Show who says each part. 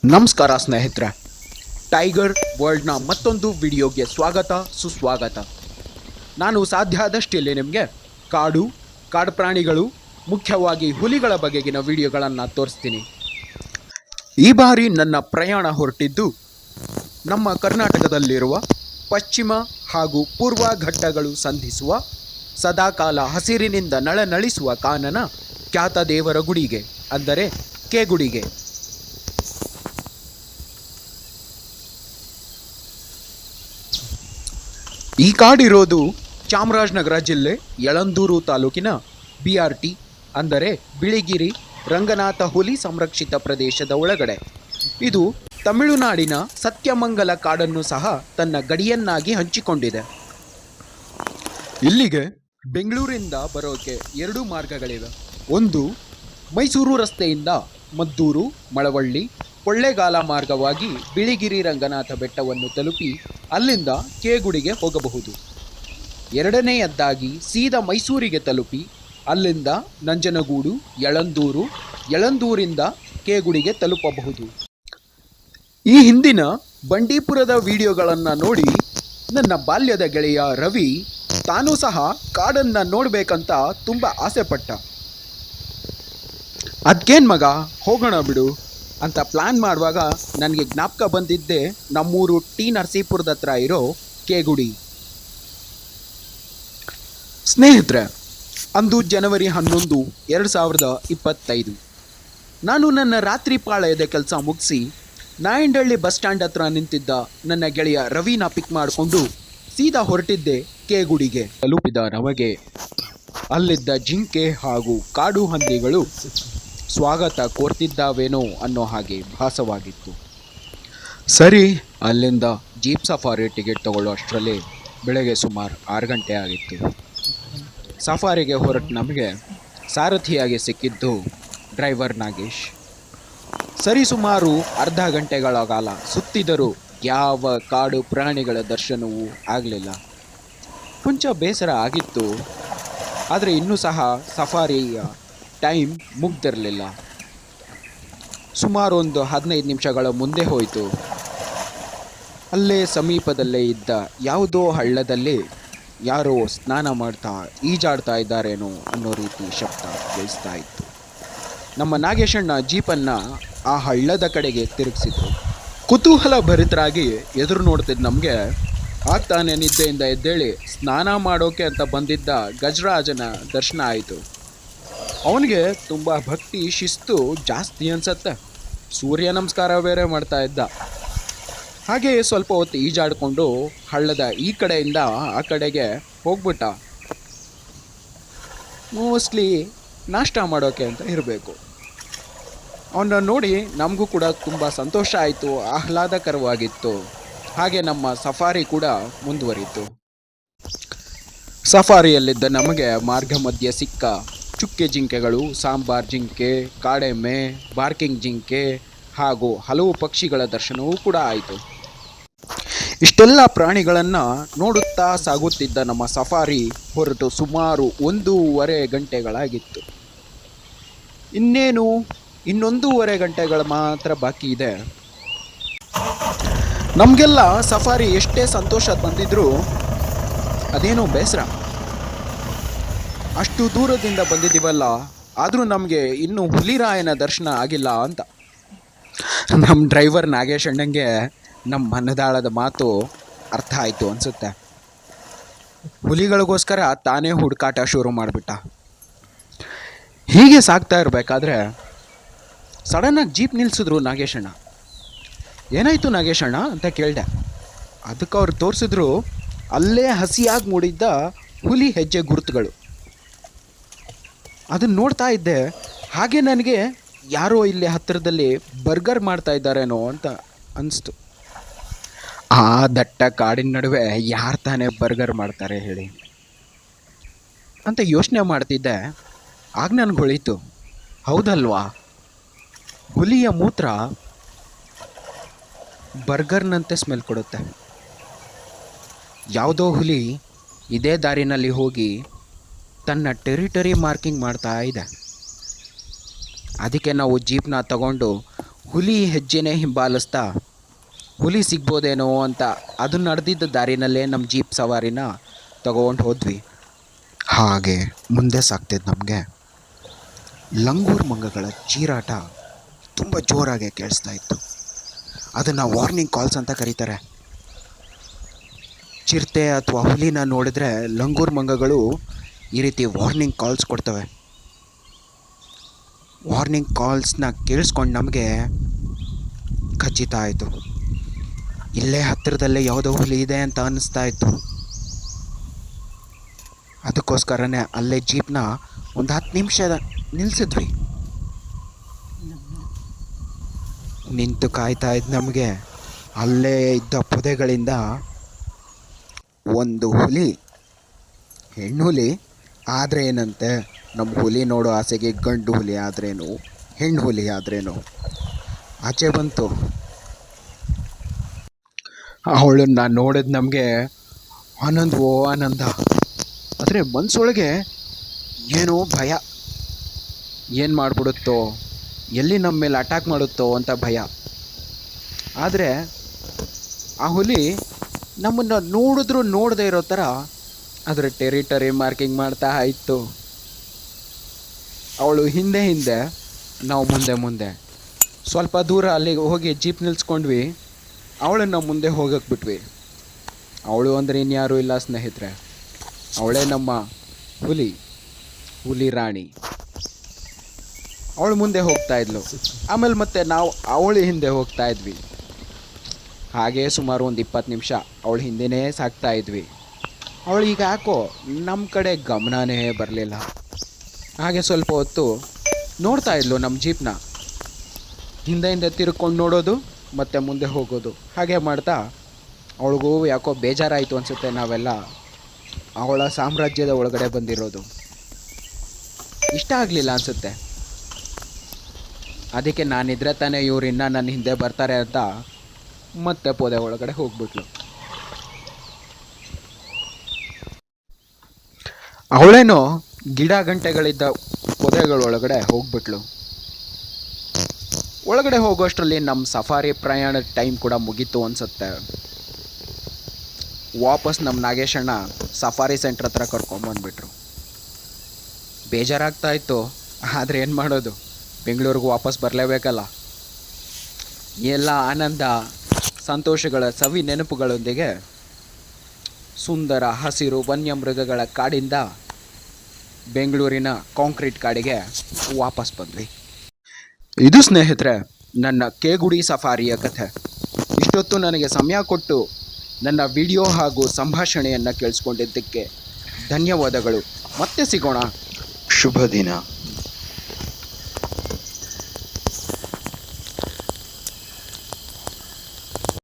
Speaker 1: ನಮಸ್ಕಾರ ಸ್ನೇಹಿತರೆ, ಟೈಗರ್ ವರ್ಲ್ಡ್ನ ಮತ್ತೊಂದು ವಿಡಿಯೋಗೆ ಸ್ವಾಗತ ಸುಸ್ವಾಗತ. ನಾನು ಸಾಧ್ಯ ಆದಷ್ಟು ಇಲ್ಲಿ ನಿಮಗೆ ಕಾಡು ಪ್ರಾಣಿಗಳು, ಮುಖ್ಯವಾಗಿ ಹುಲಿಗಳ ಬಗೆಗಿನ ವಿಡಿಯೋಗಳನ್ನು ತೋರಿಸ್ತೀನಿ. ಈ ಬಾರಿ ನನ್ನ ಪ್ರಯಾಣ ಹೊರಟಿದ್ದು ನಮ್ಮ ಕರ್ನಾಟಕದಲ್ಲಿರುವ ಪಶ್ಚಿಮ ಹಾಗೂ ಪೂರ್ವ ಘಟ್ಟಗಳು ಸಂಧಿಸುವ ಸದಾಕಾಲ ಹಸಿರಿನಿಂದ ನಳನಳಿಸುವ ಕಾನನ ಖ್ಯಾತ ದೇವರ ಗುಡಿಗೆ, ಅಂದರೆ ಕೇಗುಡಿಗೆ. ಈ ಕಾಡಿರೋದು ಚಾಮರಾಜನಗರ ಜಿಲ್ಲೆ ಯಳಂದೂರು ತಾಲೂಕಿನ BRT, ಅಂದರೆ ಬಿಳಿಗಿರಿ ರಂಗನಾಥ ಹುಲಿ ಸಂರಕ್ಷಿತ ಪ್ರದೇಶದ ಒಳಗಡೆ. ಇದು ತಮಿಳುನಾಡಿನ ಸತ್ಯಮಂಗಲ ಕಾಡನ್ನು ಸಹ ತನ್ನ ಗಡಿಯನ್ನಾಗಿ ಹಂಚಿಕೊಂಡಿದೆ. ಇಲ್ಲಿಗೆ ಬೆಂಗಳೂರಿಂದ ಬರೋಕೆ 2 ಮಾರ್ಗಗಳಿವೆ. ಒಂದು, ಮೈಸೂರು ರಸ್ತೆಯಿಂದ ಮದ್ದೂರು, ಮಳವಳ್ಳಿ, ಕೊಳ್ಳೇಗಾಲ ಮಾರ್ಗವಾಗಿ ಬಿಳಿಗಿರಿ ರಂಗನಾಥ ಬೆಟ್ಟವನ್ನು ತಲುಪಿ ಅಲ್ಲಿಂದ ಕೇಗುಡಿಗೆ ಹೋಗಬಹುದು. ಎರಡನೆಯದ್ದಾಗಿ ಸೀದಾ ಮೈಸೂರಿಗೆ ತಲುಪಿ ಅಲ್ಲಿಂದ ನಂಜನಗೂಡು, ಯಳಂದೂರಿಂದ ಕೇಗುಡಿಗೆ ತಲುಪಬಹುದು. ಈ ಹಿಂದಿನ ಬಂಡೀಪುರದ ವಿಡಿಯೋಗಳನ್ನು ನೋಡಿ ನನ್ನ ಬಾಲ್ಯದ ಗೆಳೆಯ ರವಿ ತಾನೂ ಸಹ ಕಾಡನ್ನು ನೋಡಬೇಕಂತ ತುಂಬ ಆಸೆಪಟ್ಟ. ಅದ್ಕೇನು ಮಗ, ಹೋಗೋಣ ಬಿಡು ಅಂತ ಪ್ಲ್ಯಾನ್ ಮಾಡುವಾಗ ನನಗೆ ಜ್ಞಾಪಕ ಬಂದಿದ್ದೆ ನಮ್ಮೂರು ಟಿ ನರಸೀಪುರದ ಹತ್ರ ಇರೋ ಕೇಗುಡಿ. ಸ್ನೇಹಿತರೆ, ಅಂದು ಜನವರಿ 11, 2025. ನಾನು ನನ್ನ ರಾತ್ರಿ ಪಾಳಯದ ಕೆಲಸ ಮುಗಿಸಿ ನಾಯಂಡಹಳ್ಳಿ ಬಸ್ ಸ್ಟ್ಯಾಂಡ್ ಹತ್ರ ನಿಂತಿದ್ದ ನನ್ನ ಗೆಳೆಯ ರವಿನ ಪಿಕ್ ಮಾಡಿಕೊಂಡು ಸೀದಾ ಹೊರಟಿದ್ದೆ ಕೇಗುಡಿಗೆ. ತಲುಪಿದ ನಮಗೆ ಅಲ್ಲಿದ್ದ ಜಿಂಕೆ ಹಾಗೂ ಕಾಡು ಹಂದಿಗಳು ಸ್ವಾಗತ ಕೋರ್ತಿದ್ದಾವೇನೋ ಅನ್ನೋ ಹಾಗೆ ಭಾಸವಾಗಿತ್ತು. ಸರಿ, ಅಲ್ಲಿಂದ ಜೀಪ್ ಸಫಾರಿ ಟಿಕೆಟ್ ತಗೊಳ್ಳೋ ಅಷ್ಟರಲ್ಲಿ ಬೆಳಗ್ಗೆ ಸುಮಾರು 6 ಗಂಟೆ ಆಗಿತ್ತು. ಸಫಾರಿಗೆ ಹೊರಟು ನಮಗೆ ಸಾರಥಿಯಾಗಿ ಸಿಕ್ಕಿದ್ದು ಡ್ರೈವರ್ ನಾಗೇಶ್. ಸರಿ ಸುಮಾರು ಅರ್ಧ ಗಂಟೆಗಳ ಕಾಲ ಸುತ್ತಿದರೂ ಯಾವ ಕಾಡು ಪ್ರಾಣಿಗಳ ದರ್ಶನವೂ ಆಗಲಿಲ್ಲ. ಕೊಂಚ ಬೇಸರ ಆಗಿತ್ತು. ಆದರೆ ಇನ್ನೂ ಸಹ ಸಫಾರಿಯ ಟೈಮ್ ಮುಗ್ದಿರಲಿಲ್ಲ. ಸುಮಾರು ಒಂದು 15 ನಿಮಿಷಗಳ ಮುಂದೆ ಹೋಯಿತು. ಅಲ್ಲೇ ಸಮೀಪದಲ್ಲೇ ಇದ್ದ ಯಾವುದೋ ಹಳ್ಳದಲ್ಲಿ ಯಾರೋ ಸ್ನಾನ ಮಾಡ್ತಾ ಈಜಾಡ್ತಾ ಇದ್ದಾರೇನೋ ಅನ್ನೋ ರೀತಿ ಶಬ್ದ ಕೇಳಿಸ್ತಾ ಇತ್ತು. ನಮ್ಮ ನಾಗೇಶಣ್ಣ ಜೀಪನ್ನು ಆ ಹಳ್ಳದ ಕಡೆಗೆ ತಿರುಗಿಸಿದ್ರು. ಕುತೂಹಲ ಭರಿತರಾಗಿ ಎದುರು ನೋಡ್ತಿದ್ದು ನಮಗೆ ಆಗ್ತಾನೆ ನಿದ್ದೆಯಿಂದ ಎದ್ದೇಳಿ ಸ್ನಾನ ಮಾಡೋಕೆ ಅಂತ ಬಂದಿದ್ದ ಗಜರಾಜನ ದರ್ಶನ ಆಯಿತು. ಅವನಿಗೆ ತುಂಬ ಭಕ್ತಿ ಶಿಸ್ತು ಜಾಸ್ತಿ ಅನ್ಸತ್ತೆ. ಸೂರ್ಯ ನಮಸ್ಕಾರ ಬೇರೆ ಮಾಡ್ತಾ ಇದ್ದ. ಹಾಗೆ ಸ್ವಲ್ಪ ಹೊತ್ತು ಈಜಾಡಿಕೊಂಡು ಹಳ್ಳದ ಈ ಕಡೆಯಿಂದ ಆ ಕಡೆಗೆ ಹೋಗ್ಬಿಟ್ಟ. ಮೋಸ್ಟ್ಲಿ ನಾಷ್ಟ ಮಾಡೋಕೆ ಅಂತ ಇರಬೇಕು. ಅವನ್ನ ನೋಡಿ ನಮಗೂ ಕೂಡ ತುಂಬ ಸಂತೋಷ ಆಯಿತು, ಆಹ್ಲಾದಕರವಾಗಿತ್ತು. ಹಾಗೆ ನಮ್ಮ ಸಫಾರಿ ಕೂಡ ಮುಂದುವರಿತು. ಸಫಾರಿಯಲ್ಲಿದ್ದ ನಮಗೆ ಮಾರ್ಗ ಮಧ್ಯೆ ಸಿಕ್ಕ ಚುಕ್ಕೆ ಜಿಂಕೆಗಳು, ಸಾಂಬಾರ್ ಜಿಂಕೆ, ಕಾಡೆಮ್ಮೆ, ಬಾರ್ಕಿಂಗ್ ಜಿಂಕೆ ಹಾಗೂ ಹಲವು ಪಕ್ಷಿಗಳ ದರ್ಶನವೂ ಕೂಡ ಆಯಿತು. ಇಷ್ಟೆಲ್ಲ ಪ್ರಾಣಿಗಳನ್ನು ನೋಡುತ್ತಾ ಸಾಗುತ್ತಿದ್ದ ನಮ್ಮ ಸಫಾರಿ ಹೊರಟು ಸುಮಾರು 1.5 ಗಂಟೆಗಳಾಗಿತ್ತು. ಇನ್ನೇನು 1.5 ಗಂಟೆಗಳು ಮಾತ್ರ ಬಾಕಿ ಇದೆ. ನಮಗೆಲ್ಲ ಸಫಾರಿ ಎಷ್ಟೇ ಸಂತೋಷ ಬಂದಿದ್ರೂ ಅದೇನೋ ಬೇಸರ. ಅಷ್ಟು ದೂರದಿಂದ ಬಂದಿದ್ದೀವಲ್ಲ, ಆದರೂ ನಮಗೆ ಇನ್ನೂ ಹುಲಿರಾಯನ ದರ್ಶನ ಆಗಿಲ್ಲ ಅಂತ. ನಮ್ಮ ಡ್ರೈವರ್ ನಾಗೇಶ್ ಅಣ್ಣಂಗೆ ನಮ್ಮ ಮನದಾಳದ ಮಾತು ಅರ್ಥ ಆಯಿತು ಅನಿಸುತ್ತೆ. ಹುಲಿಗಳಿಗೋಸ್ಕರ ತಾನೇ ಹುಡುಕಾಟ ಶುರು ಮಾಡಿಬಿಟ್ಟ. ಹೀಗೆ ಸಾಗ್ತಾ ಇರಬೇಕಾದ್ರೆ ಸಡನ್ನಾಗಿ ಜೀಪ್ ನಿಲ್ಲಿಸಿದ್ರು ನಾಗೇಶಣ್ಣ. ಏನಾಯಿತು ನಾಗೇಶಣ್ಣ ಅಂತ ಕೇಳಿದೆ. ಅದಕ್ಕೆ ಅವ್ರು ತೋರಿಸಿದ್ರು ಅಲ್ಲೇ ಹಸಿಯಾಗಿ ಮೂಡಿದ್ದ ಹುಲಿ ಹೆಜ್ಜೆ ಗುರುತುಗಳು. ಅದನ್ನು ನೋಡ್ತಾ ಇದ್ದೆ. ಹಾಗೆ ನನಗೆ ಯಾರೋ ಇಲ್ಲಿ ಹತ್ತಿರದಲ್ಲಿ ಬರ್ಗರ್ ಮಾಡ್ತಾ ಇದ್ದಾರೇನೋ ಅಂತ ಅನಿಸ್ತು. ಆ ದಟ್ಟ ಕಾಡಿನ ನಡುವೆ ಯಾರು ತಾನೇ ಬರ್ಗರ್ ಮಾಡ್ತಾರೆ ಹೇಳಿ ಅಂತ ಯೋಚನೆ ಮಾಡ್ತಿದ್ದೆ. ಆಗ ನನಗೆ ಹೊಳೀತು, ಹೌದಲ್ವಾ, ಹುಲಿಯ ಮೂತ್ರ ಬರ್ಗರ್ನಂತೆ ಸ್ಮೆಲ್ ಕೊಡುತ್ತೆ. ಯಾವುದೋ ಹುಲಿ ಇದೇ ದಾರಿನಲ್ಲಿ ಹೋಗಿ ತನ್ನ ಟೆರಿಟರಿ ಮಾರ್ಕಿಂಗ್ ಮಾಡ್ತಾ ಇದೆ. ಅದಕ್ಕೆ ನಾವು ಜೀಪ್ನ ತಗೊಂಡು ಹುಲಿ ಹೆಜ್ಜೆನೇ ಹಿಂಬಾಲಿಸ್ತಾ ಹುಲಿ ಸಿಗ್ಬೋದೇನೋ ಅಂತ ಅದು ನಡೆದಿದ್ದ ದಾರಿನಲ್ಲೇ ನಮ್ಮ ಜೀಪ್ ಸವಾರಿನ ತಗೊಂಡು ಹೋದ್ವಿ. ಹಾಗೆ ಮುಂದೆ ಸಾಗ್ತಿದ್ದು ನಮಗೆ ಲಂಗೂರ್ ಮಂಗಗಳ ಚೀರಾಟ ತುಂಬ ಜೋರಾಗಿ ಕೇಳಿಸ್ತಾ ಇತ್ತು. ಅದನ್ನು ವಾರ್ನಿಂಗ್ ಕಾಲ್ಸ್ ಅಂತ ಕರೀತಾರೆ. ಚಿರತೆ ಅಥವಾ ಹುಲಿನ ನೋಡಿದ್ರೆ ಲಂಗೂರ್ ಮಂಗಗಳು ಈ ರೀತಿ ವಾರ್ನಿಂಗ್ ಕಾಲ್ಸ್ ಕೊಡ್ತವೆ. ವಾರ್ನಿಂಗ್ ಕಾಲ್ಸ್ನ ಕೇಳಿಸ್ಕೊಂಡು ನಮಗೆ ಖಚಿತ ಆಯಿತು, ಇಲ್ಲೇ ಹತ್ತಿರದಲ್ಲೇ ಯಾವುದೋ ಹುಲಿ ಇದೆ ಅಂತ ಅನ್ನಿಸ್ತಾ ಇತ್ತು. ಅದಕ್ಕೋಸ್ಕರನೇ ಅಲ್ಲೇ ಜೀಪ್ನ ಒಂದು 10 ನಿಮಿಷ ನಿಲ್ಲಿಸಿದ್ವಿ. ನಿಂತು ಕಾಯ್ತಾ ಇದ್ದು ನಮಗೆ ಅಲ್ಲೇ ಇದ್ದ ಪೊದೆಗಳಿಂದ ಒಂದು ಹುಲಿ, ಹೆಣ್ಣು ಹುಲಿ ಆದರೆ ಏನಂತೆ, ನಮ್ಮ ಹುಲಿ ನೋಡೋ ಆಸೆಗೆ ಗಂಡು ಹುಲಿ ಆದ್ರೇನು ಹೆಣ್ಣು ಹುಲಿ ಆದ್ರೇನು ಆಚೆ ಬಂತು. ಅವಳನ್ನ ನೋಡಿದ ನಮಗೆ ಆನಂದವೋ ಆನಂದ, ಆದರೆ ಮನಸ್ಸೊಳಗೆ ಏನೋ ಭಯ, ಏನು ಮಾಡಿಬಿಡುತ್ತೋ, ಎಲ್ಲಿ ನಮ್ಮ ಮೇಲೆ ಅಟ್ಯಾಕ್ ಮಾಡುತ್ತೋ ಅಂತ ಭಯ. ಆದರೆ ಆ ಹುಲಿ ನಮ್ಮನ್ನು ನೋಡಿದ್ರೂ ನೋಡದೇ ಇರೋ ಥರ ಅದರ ಟೆರಿಟರಿ ಮಾರ್ಕಿಂಗ್ ಮಾಡ್ತಾ ಇತ್ತು. ಅವಳು ಹಿಂದೆ ಹಿಂದೆ, ನಾವು ಮುಂದೆ ಮುಂದೆ. ಸ್ವಲ್ಪ ದೂರ ಅಲ್ಲಿಗೆ ಹೋಗಿ ಜೀಪ್ ನಿಲ್ಸ್ಕೊಂಡ್ವಿ. ಅವಳನ್ನು ಮುಂದೆ ಹೋಗಕ್ಕೆ ಬಿಟ್ವಿ. ಅವಳು ಅಂದರೆ ಇನ್ಯಾರೂ ಇಲ್ಲ ಸ್ನೇಹಿತರೆ, ಅವಳೇ ನಮ್ಮ ಹುಲಿ ರಾಣಿ. ಅವಳು ಮುಂದೆ ಹೋಗ್ತಾ ಇದ್ಲು, ಆಮೇಲೆ ಮತ್ತೆ ನಾವು ಅವಳು ಹಿಂದೆ ಹೋಗ್ತಾ ಇದ್ವಿ. ಹಾಗೆ ಸುಮಾರು ಒಂದು 20 ನಿಮಿಷ ಅವಳ ಹಿಂದೆನೇ ಸಾಗ್ತಾ ಇದ್ವಿ. ಅವಳು ಈಗ ಯಾಕೋ ನಮ್ಮ ಕಡೆ ಗಮನನೇ ಬರಲಿಲ್ಲ. ಹಾಗೆ ಸ್ವಲ್ಪ ಹೊತ್ತು ನೋಡ್ತಾ ಇದ್ಲು ನಮ್ಮ ಜೀಪ್ನ. ಹಿಂದೆ ಹಿಂದೆ ತಿರ್ಕೊಂಡು ನೋಡೋದು ಮತ್ತು ಮುಂದೆ ಹೋಗೋದು, ಹಾಗೆ ಮಾಡ್ತಾ ಅವಳಿಗೂ ಯಾಕೋ ಬೇಜಾರಾಯಿತು ಅನಿಸುತ್ತೆ. ನಾವೆಲ್ಲ ಅವಳ ಸಾಮ್ರಾಜ್ಯದ ಒಳಗಡೆ ಬಂದಿರೋದು ಇಷ್ಟ ಆಗಲಿಲ್ಲ ಅನಿಸುತ್ತೆ. ಅದಕ್ಕೆ ನಾನಿದ್ರೆ ತಾನೇ ಇವ್ರು ಇನ್ನೂ ನನ್ನ ಹಿಂದೆ ಬರ್ತಾರೆ ಅಂತ ಮತ್ತೆ ಪೊದೆ ಒಳಗಡೆ ಹೋಗ್ಬಿಟ್ಲು. ಅವಳೇನೋ ಗಿಡ ಗಂಟೆಗಳಿದ್ದ ಪೊದೆಗಳೊಳಗಡೆ ಹೋಗ್ಬಿಟ್ಲು. ಒಳಗಡೆ ಹೋಗೋಷ್ಟರಲ್ಲಿ ನಮ್ಮ ಸಫಾರಿ ಪ್ರಯಾಣದ ಟೈಮ್ ಕೂಡ ಮುಗೀತು ಅನಿಸುತ್ತೆ. ವಾಪಸ್ ನಮ್ಮ ನಾಗೇಶಣ್ಣ ಸಫಾರಿ ಸೆಂಟ್ರ್ ಹತ್ರ ಕರ್ಕೊಂಬಂದ್ಬಿಟ್ರು. ಬೇಜಾರಾಗ್ತಾ ಇತ್ತು, ಆದರೆ ಏನು ಮಾಡೋದು, ಬೆಂಗಳೂರಿಗೆ ವಾಪಸ್ ಬರಲೇಬೇಕಲ್ಲ. ಎಲ್ಲ ಆನಂದ ಸಂತೋಷಗಳ ಸವಿ ನೆನಪುಗಳೊಂದಿಗೆ ಸುಂದರ ಹಸಿರು ವನ್ಯಮೃಗಗಳ ಕಾಡಿಂದ ಬೆಂಗಳೂರಿನ ಕಾಂಕ್ರೀಟ್ ಕಾಡಿಗೆ ವಾಪಸ್ ಬಂದ್ವಿ. ಇದು ಸ್ನೇಹಿತರೆ ನನ್ನ ಕೇಗುಡಿ ಸಫಾರಿಯ ಕಥೆ. ಇಷ್ಟೊತ್ತು ನನಗೆ ಸಮಯ ಕೊಟ್ಟು ನನ್ನ ವಿಡಿಯೋ ಹಾಗೂ ಸಂಭಾಷಣೆಯನ್ನು ಕೇಳಿಸ್ಕೊಂಡಿದ್ದಕ್ಕೆ ಧನ್ಯವಾದಗಳು. ಮತ್ತೆ ಸಿಗೋಣ. ಶುಭ ದಿನ.